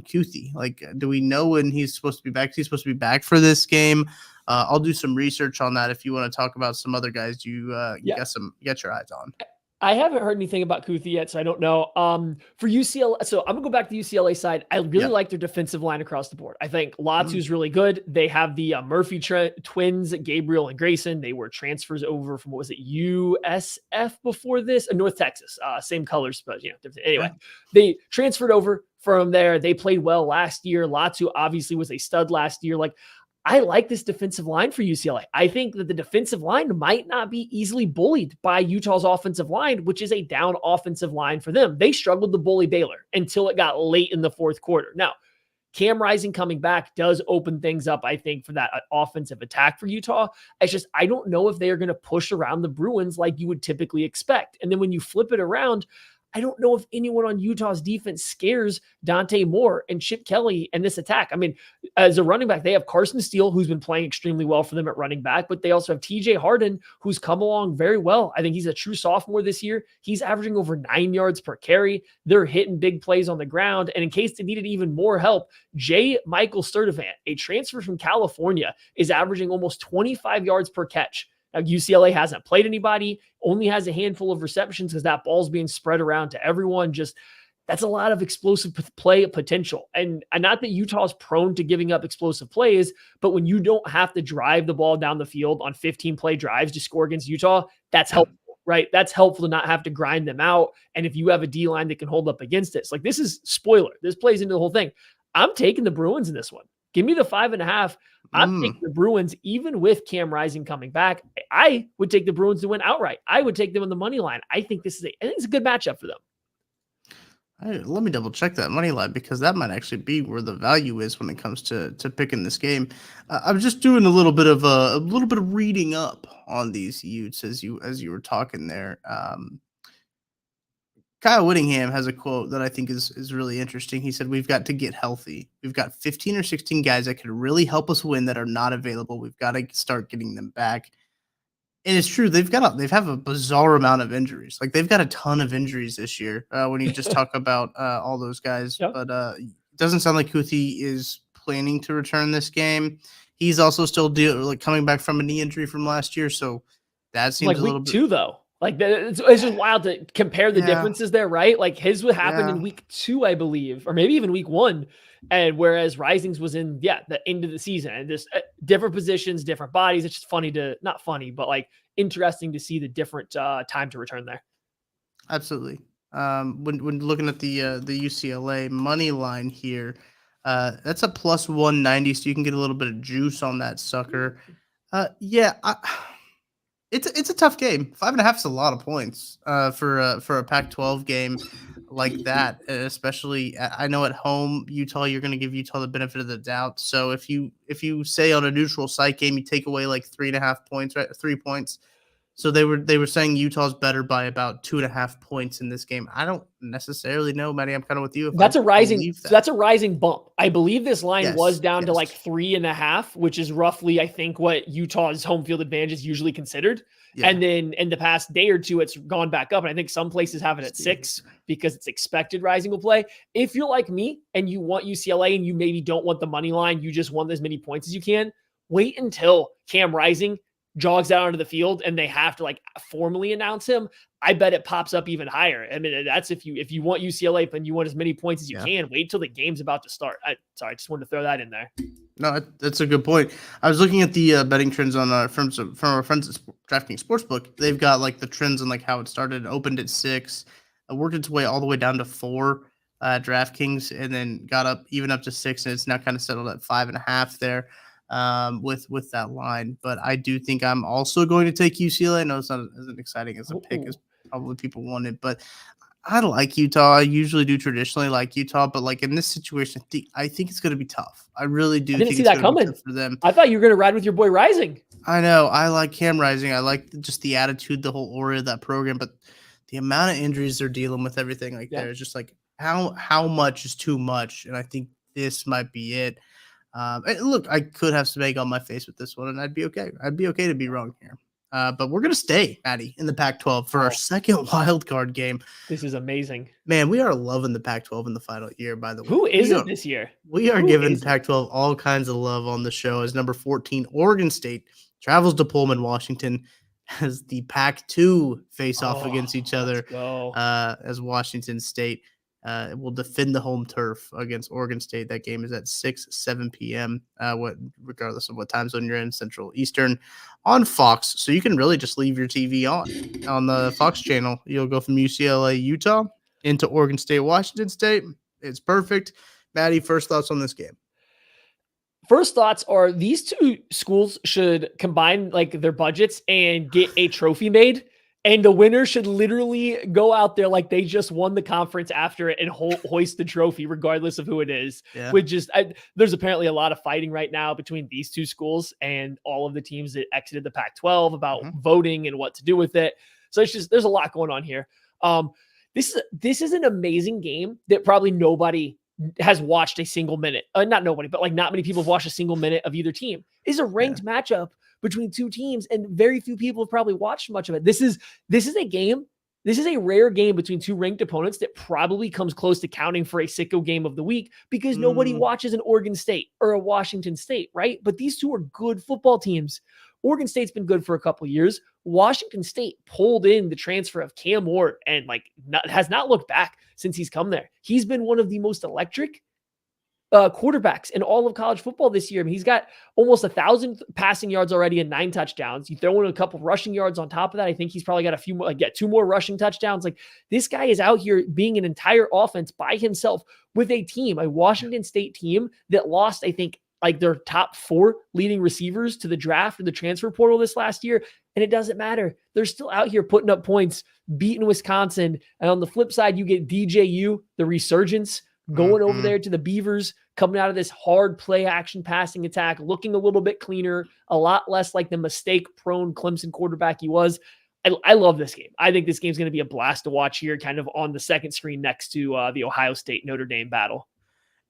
Kuthi. Like, do we know when he's supposed to be back? He's supposed to be back for this game. I'll do some research on that if you want to talk about some other guys you got your eyes on. I haven't heard anything about Kuthi yet, so I don't know. For UCLA, so I'm gonna go back to the UCLA side. I really like their defensive line across the board. I think Latu's really good. They have the Murphy twins, Gabriel and Grayson. They were transfers over from, what was it, USF before this? North Texas, same colors, but anyway, they transferred over from there. They played well last year. Latu obviously was a stud last year. Like, I like this defensive line for UCLA. I think that the defensive line might not be easily bullied by Utah's offensive line, which is a down offensive line for them. They struggled to bully Baylor until it got late in the fourth quarter. Now, Cam Rising coming back does open things up, I think, for that offensive attack for Utah. It's just, I don't know if they are going to push around the Bruins like you would typically expect. And then when you flip it around, I don't know if anyone on Utah's defense scares Dante Moore and Chip Kelly in this attack. I mean, as a running back, they have Carson Steele, who's been playing extremely well for them at running back, but they also have TJ Harden, who's come along very well. I think he's a true sophomore this year. He's averaging over 9 yards per carry. They're hitting big plays on the ground. And in case they needed even more help, J. Michael Sturdivant, a transfer from California, is averaging almost 25 yards per catch. Now, UCLA hasn't played anybody, only has a handful of receptions because that ball's being spread around to everyone. Just, that's a lot of explosive play potential. And not that Utah's prone to giving up explosive plays, but when you don't have to drive the ball down the field on 15-play drives to score against Utah, that's helpful, right? That's helpful to not have to grind them out. And if you have a D-line that can hold up against it, like, this is spoiler. This plays into the whole thing. I'm taking the Bruins in this one. Give me the 5.5. I'm taking the Bruins, even with Cam Rising coming back. I would take the Bruins to win outright. I would take them on the money line. I think it's a good matchup for them. Let me double check that money line because that might actually be where the value is when it comes to picking this game. I'm just doing a little bit of reading up on these Utes as you were talking there. Kyle Whittingham has a quote that I think is really interesting. He said, "We've got to get healthy. We've got 15 or 16 guys that could really help us win that are not available. We've got to start getting them back." And it's true. They have a bizarre amount of injuries. Like, they've got a ton of injuries this year when you just talk about all those guys. Yep. But it doesn't sound like Kuthi is planning to return this game. He's also still coming back from a knee injury from last year. So that seems like a little week bit 2, though. Like, it's just wild to compare the differences there, right? Like, his would happen in week 2, I believe, or maybe even week 1. And whereas Rising's was in, the end of the season, and just different positions, different bodies. It's just not funny, but like interesting to see the different time to return there. Absolutely. When looking at the UCLA money line here, that's a plus 190. So you can get a little bit of juice on that sucker. It's a tough game. 5.5 is a lot of points for a Pac-12 game like that, especially I know at home Utah, you're going to give Utah the benefit of the doubt. So if you say on a neutral site game you take away like 3.5 points, right, 3 points, So they were saying Utah's better by about 2.5 points in this game. I don't necessarily know, Matty. I'm kind of with you. If That's I a rising. believe So that's a rising bump. I believe this line was Yes, down to like yes. 3.5, which is roughly, I think, what Utah's home field advantage is usually considered. Yeah. And then in the past day or two, it's gone back up. And I think some places have it at 6 because it's expected Rising will play. If you're like me and you want UCLA and you maybe don't want the money line, you just want as many points as you can, wait until Cam Rising jogs out onto the field and they have to like formally announce him. I bet it pops up even higher. I mean, that's if you want UCLA and you want as many points as you can, wait till the game's about to start. I just wanted to throw that in there. No, that's a good point. I was looking at the betting trends on from our friends at DraftKings Sportsbook. They've got like the trends on like how it started. It opened at 6, worked its way all the way down to 4 DraftKings, and then got up to 6, and it's now kind of settled at 5.5 there. With that line, but I do think I'm also going to take UCLA. I know it's not as exciting as a pick as probably people wanted, but I like Utah. I usually do traditionally like Utah, but like in this situation, I think it's going to be tough. I really do. I didn't think see it's that gonna be coming tough for them. I thought you were going to ride with your boy Rising. I know. I like Cam Rising. I like just the attitude, the whole aura of that program, but the amount of injuries they're dealing with, everything like there is just like how much is too much, and I think this might be it. Look, I could have some egg on my face with this one, and I'd be okay. I'd be okay to be wrong here. But we're going to stay, Maddie, in the Pac-12 for our second wild card game. This is amazing. Man, we are loving the Pac-12 in the final year, by the way. Who is it this year? We are giving the Pac-12 all kinds of love on the show as number 14, Oregon State, travels to Pullman, Washington, as the Pac-2 face off against each other as Washington State. Will defend the home turf against Oregon State. That game is at 7 p.m. Regardless of what time zone you're in, Central, Eastern, on Fox. So you can really just leave your TV on the Fox channel. You'll go from UCLA, Utah, into Oregon State, Washington State. It's perfect. Maddie, first thoughts on this game? First thoughts are these two schools should combine like their budgets and get a trophy made. And the winner should literally go out there like they just won the conference after it and hoist the trophy, regardless of who it is. Yeah. There's apparently a lot of fighting right now between these two schools and all of the teams that exited the Pac-12 about voting and what to do with it. So there's a lot going on here. This is an amazing game that probably nobody has watched a single minute. Not nobody, but like not many people have watched a single minute of either team. It's a ranked matchup between two teams, and very few people have probably watched much of it. This is a game. This is a rare game between two ranked opponents that probably comes close to counting for a sicko game of the week because nobody watches an Oregon State or a Washington State, right? But these two are good football teams. Oregon State's been good for a couple of years. Washington State pulled in the transfer of Cam Ward and has not looked back since he's come there. He's been one of the most electric quarterbacks in all of college football this year. I mean, he's got almost 1,000 passing yards already and 9 touchdowns. You throw in a couple rushing yards on top of that. I think he's probably got a few more, 2 more rushing touchdowns. Like this guy is out here being an entire offense by himself with a team, a Washington State team that lost, I think, like their top 4 leading receivers to the draft or the transfer portal this last year. And it doesn't matter. They're still out here putting up points, beating Wisconsin. And on the flip side, you get DJU, the resurgence, going over there to the Beavers, coming out of this hard play action passing attack, looking a little bit cleaner, a lot less like the mistake-prone Clemson quarterback he was. I love this game. I think this game's going to be a blast to watch here, kind of on the second screen next to the Ohio State-Notre Dame battle.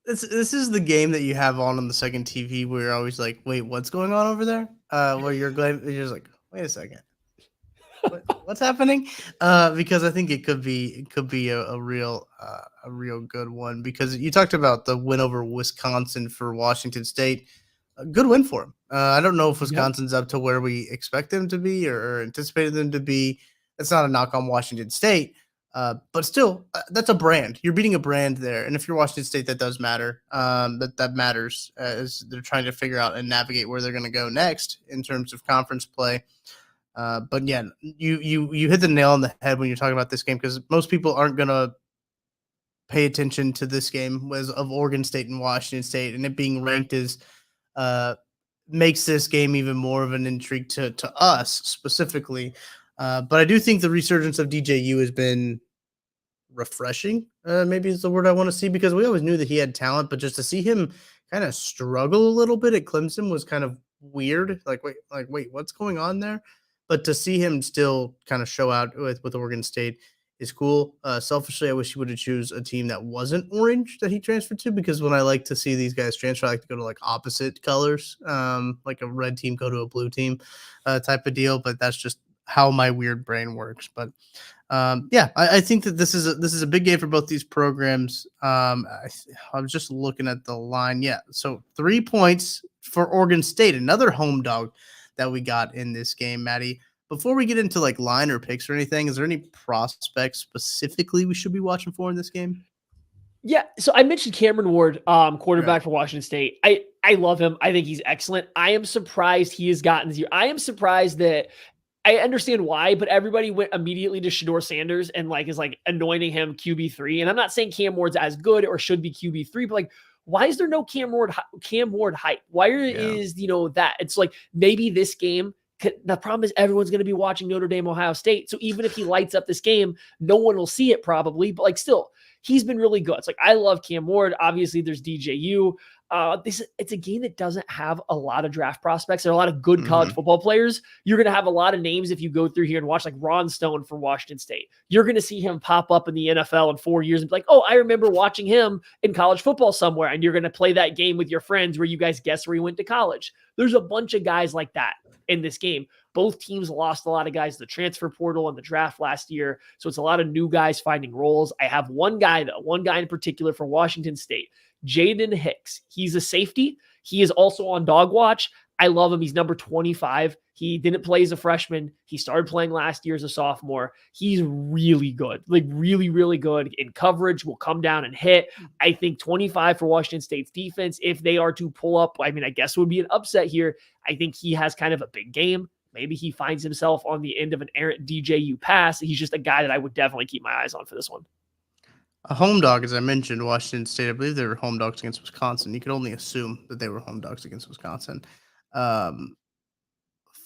This is the game that you have on the second TV where you're always like, wait, what's going on over there? Where you're just like, wait a second. What's happening? Because I think it could be a real good one, because you talked about the win over Wisconsin for Washington State. A good win for them. I don't know if Wisconsin's up to where we expect them to be or anticipated them to be. That's not a knock on Washington State, but still, that's a brand. You're beating a brand there, and if you're Washington State, that does matter. That matters as they're trying to figure out and navigate where they're going to go next in terms of conference play. But yeah, you hit the nail on the head when you're talking about this game, because most people aren't going to pay attention to this game of Oregon State and Washington State, and it being ranked as makes this game even more of an intrigue to us specifically. But I do think the resurgence of DJU has been refreshing. Maybe is the word I want to see, because we always knew that he had talent, but just to see him kind of struggle a little bit at Clemson was kind of weird. Like, wait, what's going on there? but to see him still kind of show out with Oregon State is cool. Selfishly, I wish he would have choose a team that wasn't orange that he transferred to, because when I like to see these guys transfer, I like to go to like opposite colors, like a red team go to a blue team type of deal. But that's just how my weird brain works. But I think that this is a big game for both these programs. I was just looking at the line. Yeah, so 3 points for Oregon State, another home dog that we got in this game, Maddie. Before we get into like line or picks or anything, is there any prospects specifically we should be watching for in this game? Yeah, so I mentioned Cameron Ward, quarterback for Washington State. I love him. I think he's excellent. I am surprised he has gotten zero. I am surprised that I understand why, but everybody went immediately to Shedeur Sanders and like is like anointing him QB3. And I'm not saying Cam Ward's as good or should be QB3, but like, why is there no Cam Ward hype? Why is that? It's like maybe this game. The problem is everyone's going to be watching Notre Dame, Ohio State. So even if he lights up this game, no one will see it probably. But like still, he's been really good. It's like I love Cam Ward. Obviously, there's DJU. It's a game that doesn't have a lot of draft prospects. There are a lot of good college football players. You're going to have a lot of names if you go through here and watch like Ron Stone for Washington State. You're going to see him pop up in the NFL in 4 years and be like, oh, I remember watching him in college football somewhere. And you're going to play that game with your friends where you guys guess where he went to college. There's a bunch of guys like that in this game. Both teams lost a lot of guys to the transfer portal and the draft last year. So it's a lot of new guys finding roles. I have one guy in particular for Washington State, Jaden Hicks. He's a safety. He is also on dog watch. I love him. He's number 25. He didn't play as a freshman. He started playing last year as a sophomore. He's really good, like really, really good in coverage, will come down and hit. I think 25 for Washington State's defense. If they are to pull up, I mean, I guess it would be an upset here. I think he has kind of a big game. Maybe he finds himself on the end of an errant DJU pass. He's just a guy that I would definitely keep my eyes on for this one. A home dog, as I mentioned, Washington State. I believe they were home dogs against Wisconsin. You could only assume that they were home dogs against Wisconsin.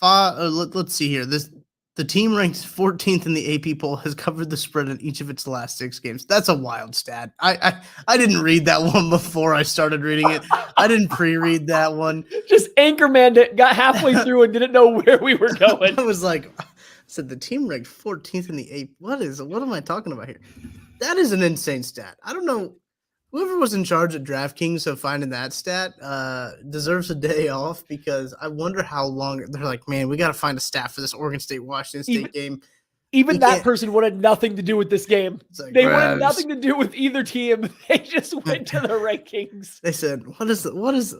Let's see here. The team ranked 14th in the AP poll has covered the spread in each of its last 6 games. That's a wild stat. I didn't read that one before I started reading it. I didn't pre-read that one. Just anchorman it, got halfway through and didn't know where we were going. I was like, said the team ranked 14th in the AP. What am I talking about here? That is an insane stat. I don't know. Whoever was in charge at DraftKings of finding that stat deserves a day off, because I wonder how long they're like, man, we got to find a stat for this Oregon State-Washington State game. Even that person wanted nothing to do with this game. Like, they wanted nothing to do with either team. They just went to the rankings. They said, what is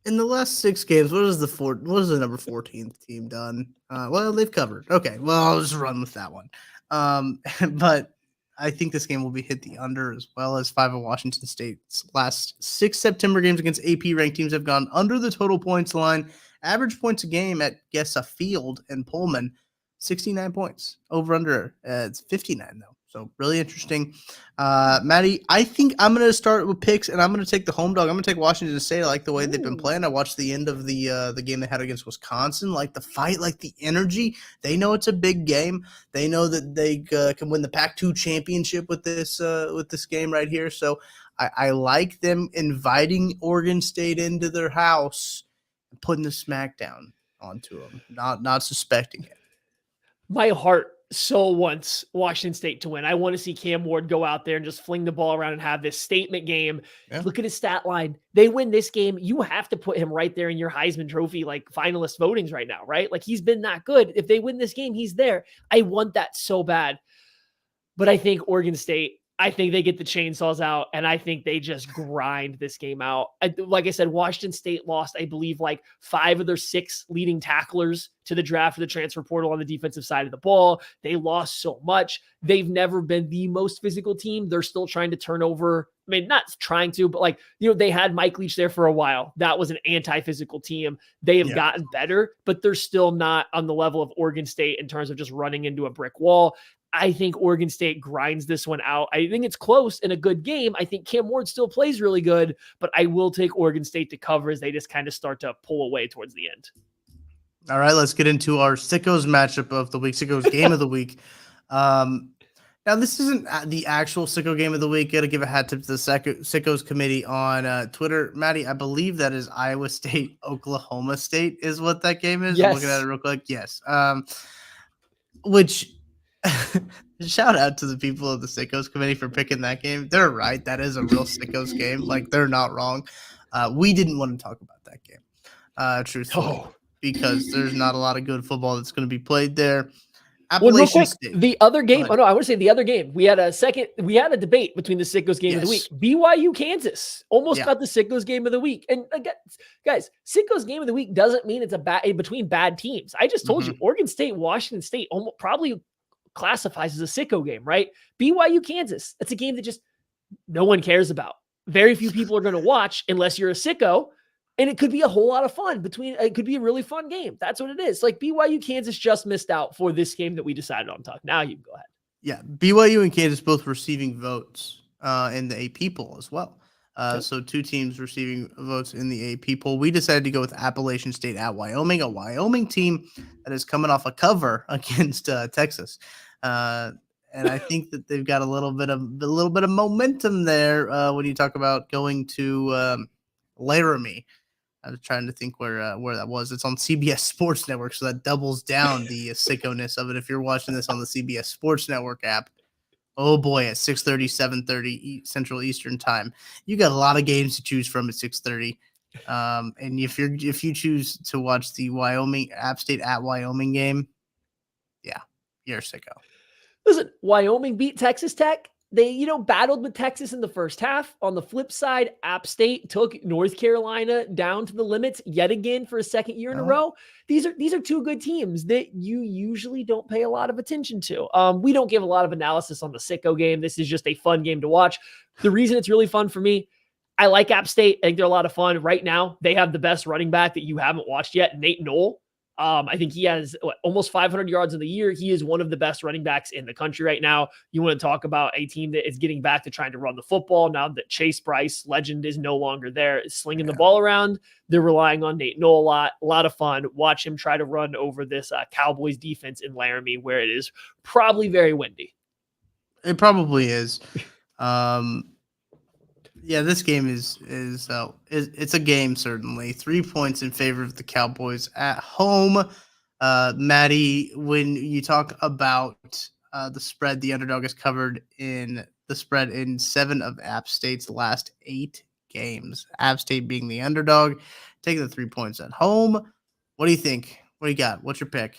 in the last 6 games, what is the number 14th team done? Well, they've covered. Okay, well, I'll just run with that one. But I think this game will be hit the under, as well as 5 of Washington State's last 6 September games against AP ranked teams have gone under the total points line. Average points a game at Field and Pullman, 69 points. Over under, it's 59 though. So really interesting. Maddie, I think I'm going to start with picks, and I'm going to take the home dog. I'm going to take Washington State. I like the way they've been playing. I watched the end of the game they had against Wisconsin. Like the fight, like the energy. They know it's a big game. They know that they can win the Pac-2 championship with this game right here. So I like them inviting Oregon State into their house and putting the smackdown onto them, not suspecting it. My heart so wants Washington State to win. I want to see Cam Ward go out there and just fling the ball around and have this statement game. Yeah. Look at his stat line. They win this game. You have to put him right there in your Heisman Trophy, like finalist votings right now, right? Like he's been that good. If they win this game, he's there. I want that so bad. But I think Oregon State, I think they get the chainsaws out, and I think they just grind this game out. Like I said, Washington State lost, I believe, like 5 of their 6 leading tacklers to the draft for the transfer portal on the defensive side of the ball. They lost so much. They've never been the most physical team. They're still trying to turn over. I mean, not trying to, but like, they had Mike Leach there for a while. That was an anti-physical team. They have gotten better, but they're still not on the level of Oregon State in terms of just running into a brick wall. I think Oregon State grinds this one out. I think it's close and a good game. I think Cam Ward still plays really good, but I will take Oregon State to cover as they just kind of start to pull away towards the end. All right, let's get into our Sickos matchup of the week, Sickos game of the week. Now, this isn't the actual Sicko game of the week. Got to give a hat tip to the Sickos committee on Twitter. Maddie, I believe that is Iowa State, Oklahoma State is what that game is. I'm looking at it real quick. Yes. Which shout out to the people of the Sickos committee for picking that game. They're right. That is a real Sickos game. Like, they're not wrong. We didn't want to talk about that game, truthfully, because there's not a lot of good football that's going to be played there. Well, real quick, State. the other game. Oh no, I want to say the other game. We had a debate between the Sickos game of the week. BYU Kansas almost got the Sickos game of the week. And again, guys, Sickos game of the week doesn't mean it's between bad teams. I just told you, Oregon State, Washington State probably classifies as a Sicko game, right? BYU Kansas. That's a game that just no one cares about. Very few people are going to watch unless you're a Sicko. And it could be a whole lot of fun it could be a really fun game. That's what it is. Like BYU Kansas just missed out for this game that we decided on talk. Now you can go ahead. Yeah. BYU and Kansas both receiving votes in the AP poll as well. So two teams receiving votes in the AP poll. We decided to go with Appalachian State at Wyoming, a Wyoming team that is coming off a cover against Texas. And I think that they've got a little bit of momentum there when you talk about going to Laramie. I was trying to think where that was. It's on CBS Sports Network, so that doubles down the sickoness of it. If you're watching this on the CBS Sports Network app, oh boy, at 6:30, 7:30 Central Eastern Time, you got a lot of games to choose from at 6:30. And if you choose to watch the Wyoming App State at Wyoming game, yeah, you're a sicko. Listen, Wyoming beat Texas Tech. They, battled with Texas in the first half. On the flip side, App State took North Carolina down to the limits yet again for a second year in a row. These are two good teams that you usually don't pay a lot of attention to. We don't give a lot of analysis on the Sicko game. This is just a fun game to watch. The reason it's really fun for me, I like App State. I think they're a lot of fun. Right now, they have the best running back that you haven't watched yet, Nate Knoll. I think he has almost 500 yards in the year. He is one of the best running backs in the country right now. You want to talk about a team that is getting back to trying to run the football now that Chase Bryce, legend, is no longer there, is slinging the ball around. They're relying on Nate Knoll a lot of fun. Watch him try to run over this Cowboys defense in Laramie, where it is probably very windy. It probably is. Yeah, this game is it's a game, certainly. 3 points in favor of the Cowboys at home. Maddie, when you talk about the spread, the underdog is covered in the spread in 7 of App State's last 8 games. App State being the underdog, taking the 3 points at home. What do you think? What do you got? What's your pick?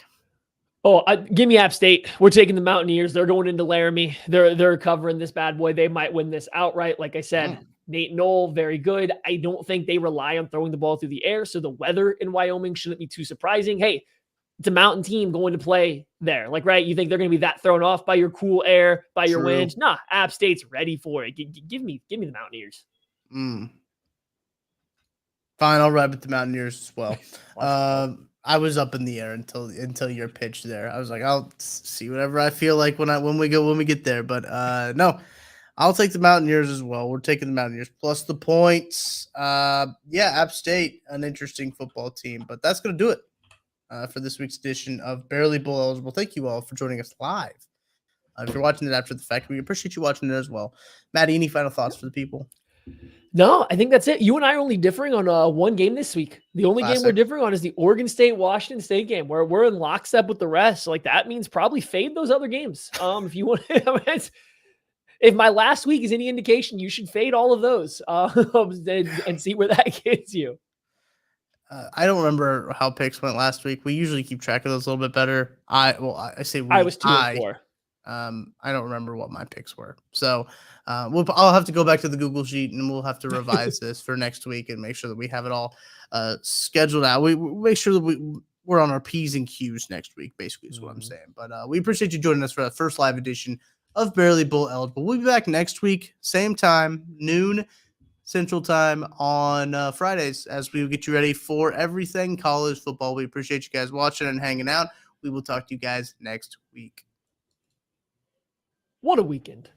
Oh, give me App State. We're taking the Mountaineers. They're going into Laramie. They're covering this bad boy. They might win this outright. Like I said, Nate Knoll, very good. I don't think they rely on throwing the ball through the air, so the weather in Wyoming shouldn't be too surprising. Hey, it's a mountain team going to play there. Like, right, you think they're going to be that thrown off by your cool air, by your wind? Nah, App State's ready for it. Give me the Mountaineers. Fine, I'll ride with the Mountaineers as well. I was up in the air until your pitch there. I was like, I'll see whatever I feel like when we get there. But no, I'll take the Mountaineers as well. We're taking the Mountaineers plus the points. App State, an interesting football team, but that's going to do it for this week's edition of Barely Bowl Eligible. Thank you all for joining us live. If you're watching it after the fact, we appreciate you watching it as well. Maddie, any final thoughts for the people? No, I think that's it. You and I are only differing on one game this week. The only game we're differing on is the Oregon State-Washington State game, where we're in lockstep with the rest. So, that means probably fade those other games. If you want, if my last week is any indication, you should fade all of those and see where that gets you. I don't remember how picks went last week. We usually keep track of those a little bit better. I was 2-4. I don't remember what my picks were. So I'll have to go back to the Google sheet and we'll have to revise this for next week and make sure that we have it all scheduled out. We make sure that we're on our P's and Q's next week, basically is what I'm saying. But we appreciate you joining us for the first live edition of Barely Bowl Eligible. We'll be back next week, same time, noon Central Time on Fridays, as we get you ready for everything college football. We appreciate you guys watching and hanging out. We will talk to you guys next week. What a weekend.